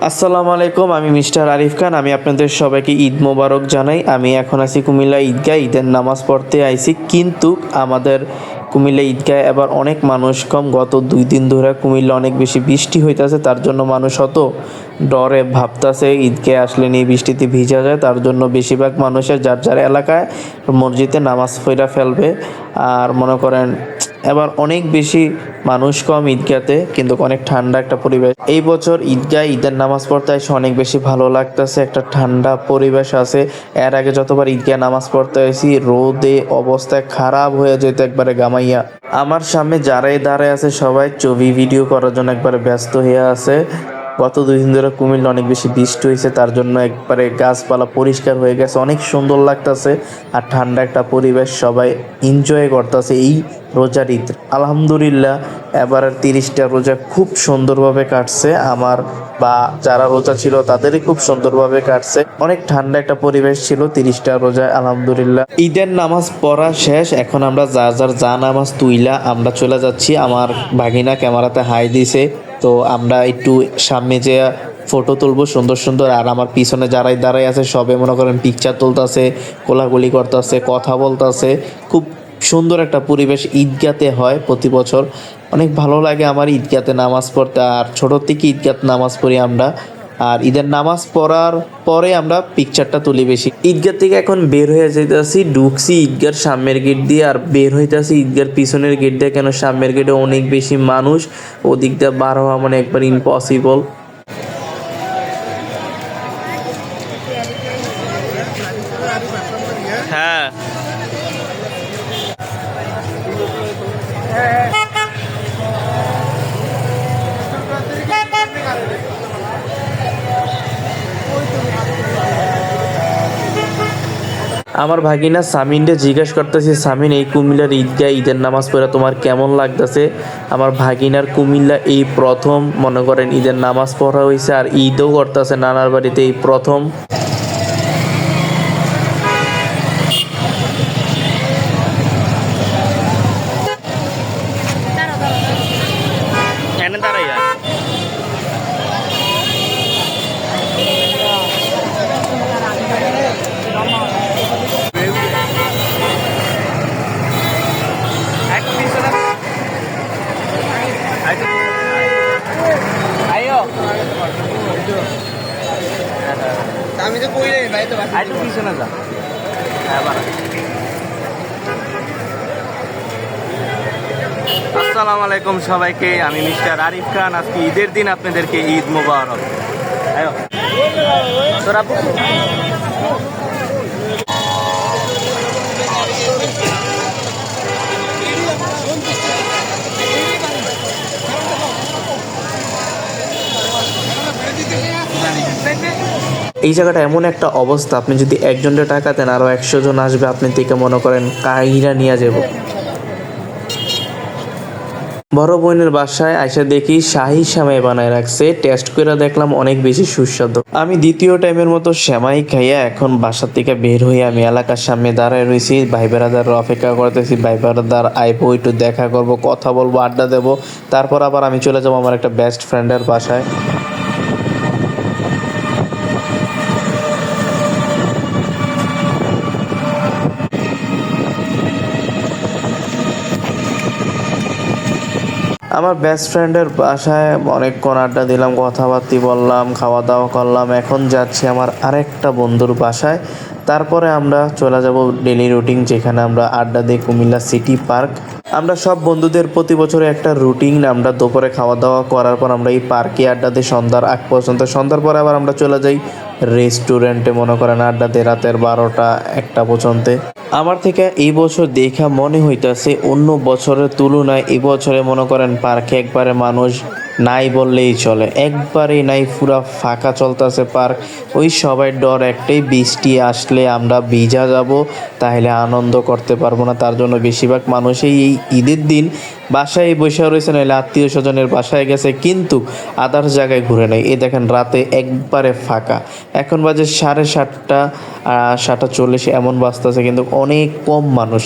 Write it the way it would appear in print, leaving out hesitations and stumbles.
আসসালামু আলাইকুম, আমি মিস্টার আরিফ খান। আমি আপনাদের সবাইকে ঈদ মোবারক জানাই। আমি এখন আছি কুমিল্লা ঈদগাহ, ঈদের নামাজ পড়তে আইছি। কিন্তু আমাদের কুমিল্লা ঈদগাহ এবার অনেক মানুষ কম। গত 2 দিন ধরে কুমিল্লা অনেক বেশি বৃষ্টি হইতাছে, তার জন্য মানুষ অত ডরে ভাবতাছে ঈদগাহ আসলে নিয়ে বৃষ্টিতে ভিজা যায়। তার জন্য বেশিরভাগ মানুষের যার যার এলাকায় মসজিদে নামাজ পড়া ফেলবে। আর মনে করেন এবার অনেক বেশি মানুষ কম ঈদগাতে, কিন্তু অনেক ঠান্ডা একটা পরিবেশ। এই বছর ঈদগায় ঈদের নামাজ পড়তে এসে অনেক বেশি ভালো লাগতেছে, একটা ঠান্ডা পরিবেশ আছে। এর আগে যতবার ঈদগায় নামাজ পড়তে এসেছি রোদে অবস্থায় খারাপ হয়ে যেত, একবারে গামাইয়া। আমার সামনে যারাই দাঁড়ায় আছে সবাই ছবি ভিডিও করার জন্য একবারে ব্যস্ত হয়ে আছে। গত 2 দিন ধরে কুমিল্লা অনেক বেশি বৃষ্টি হয়েছে, তার জন্য একবারে গাছপালা পরিষ্কার হয়ে গেছে, অনেক সুন্দর লাগতেছে। আর ঠান্ডা একটা পরিবেশ, সবাই এনজয় করতেছে এই রোজার ঈদ। আলহামদুলিল্লাহ এবারের 30টা রোজা খুব সুন্দরভাবে কাটছে আমার, বা যারা রোজা ছিল তাদেরই খুব সুন্দরভাবে কাটছে। অনেক ঠান্ডা একটা পরিবেশ ছিল 30টা রোজায় আলহামদুলিল্লাহ। ঈদের নামাজ পড়া শেষ, এখন আমরা যা নামাজ তুইলা আমরা চলে যাচ্ছি। আমার ভাগিনা ক্যামেরাতে হাই দিছে, তো আমরা একটু সামনে যে ফটো তুলবো সুন্দর সুন্দর। আর আমার পিছনে যারাই দাঁড়াই আছে সবে মনে করেন পিকচার তুলতেছে, কোলাকুলি করতেছে, কথা বলতেছে। খুব সুন্দর একটা পরিবেশ ঈদগাতে হয় প্রতি বছর। অনেক ভালো লাগে আমার ঈদগাতে নামাজ পড়তে। আর ছোটোর থেকে ঈদগাতে নামাজ পড়ি আমরা। আর ঈদের নামাজ পড়ার পরে আমরা পিকচারটা তুলি বেশি। ঈদগাহ থেকে এখন বের হয়ে যেতেছি, ঢুকছি ঈদগার সামনের গেট দিয়ে আর বের হইতেছি ঈদগার পিছনের গেট দিয়ে। কেন সামনের গেটে অনেক বেশি মানুষ, ওদিক দিয়ে বার হওয়া মানে একবার ইম্পসিবল। হ্যাঁ, আমার ভাগিনা সামিনরে জিজ্ঞেস করতেছি, সামিন এই কুমিল্লার ঈদগাহ ঈদের নামাজ পড়া তোমার কেমন লাগতেছে? আমার ভাগিনার কুমিল্লা এই প্রথম মনে করেন ঈদের নামাজ পড়া হয়েছে, আর ঈদও করতেছে নানার বাড়িতে এই প্রথম। এনে দাঁড়াইয়া আমি তো কই নাই ভাই, তো আই তো পিছনে যা। আসসালামু আলাইকুম সবাইকে, আমি মিস্টার আরিফ খান। আজকে ঈদের দিন আপনাদেরকে ঈদ মোবারক। আয়ো তোরা এই জায়গাটা এমন একটা অবস্থা, আপনি যদি একজনের টাকা দেন আরো 100 জন আসবে আপনি থেকে মনে করেন কাহিরা নিয়ে যাব। বড় বোনের বাসায় আইসা দেখি শাহি সেমাই বানায় রাখছে, টেস্ট করে দেখলাম অনেক বেশি সুস্বাদু। আমি দ্বিতীয় টাইমের মতো সেমাই খাইয়া এখন বাসা থেকে বের হয়ে আমি এলাকার সামনে দাঁড়ায় রয়েছি। ভাই বেড়াদার অপেক্ষা করতেছি, ভাই বেড়াদার আইবো, একটু দেখা করব, কথা বলবো, আড্ডা দেবো। তারপর আবার আমি চলে যাবো আমার একটা বেস্ট ফ্রেন্ডের বাসায়। আমার বেস্ট ফ্রেন্ডের বাসায় অনেকক্ষণ আড্ডা দিলাম, কথাবার্তি বললাম, খাওয়া দাওয়া করলাম। এখন যাচ্ছি আমার আরেকটা বন্ধুর বাসায়। তারপরে আমরা চলে যাব ডেলি রুটিন, যেখানে আমরা আড্ডা দিই কুমিল্লা সিটি পার্ক। আমরা সব বন্ধুদের প্রতি বছরে একটা রুটিন, আমরা দুপুরে খাওয়া দাওয়া করার পর আমরা এই পার্কে আড্ডা দিই সন্ধ্যার আগ পর্যন্ত। সন্ধ্যার পরে আবার আমরা চলে যাই রেস্টুরেন্টে, মনে করেন আড্ডা দিই রাতের 12টা 1টা পর্যন্ত। আমার থেকে এই বছর দেখা মনে হইতাছে অন্য বছরের তুলনায় এই বছরে মনে করেন পার্কে একবারে মানুষ নাই বললেই চলে, একবারেই নাই, পুরা ফাঁকা চলতেছে পার্ক। ওই সবাই ডর একটাই, বৃষ্টি আসলে আমরা ভিজা যাব, তাহলে আনন্দ করতে পারবো না। তার জন্য বেশিরভাগ মানুষই এই ঈদের দিন বাসায় বসে রয়েছে, নাহলে আত্মীয় স্বজনের বাসায় গেছে, কিন্তু আদার্স জায়গায় ঘুরে নেই। এই দেখেন রাতে একবারে ফাঁকা। এখন বাজে 7:30, 7:40 এমন বাজতেছে, কিন্তু অনেক কম মানুষ।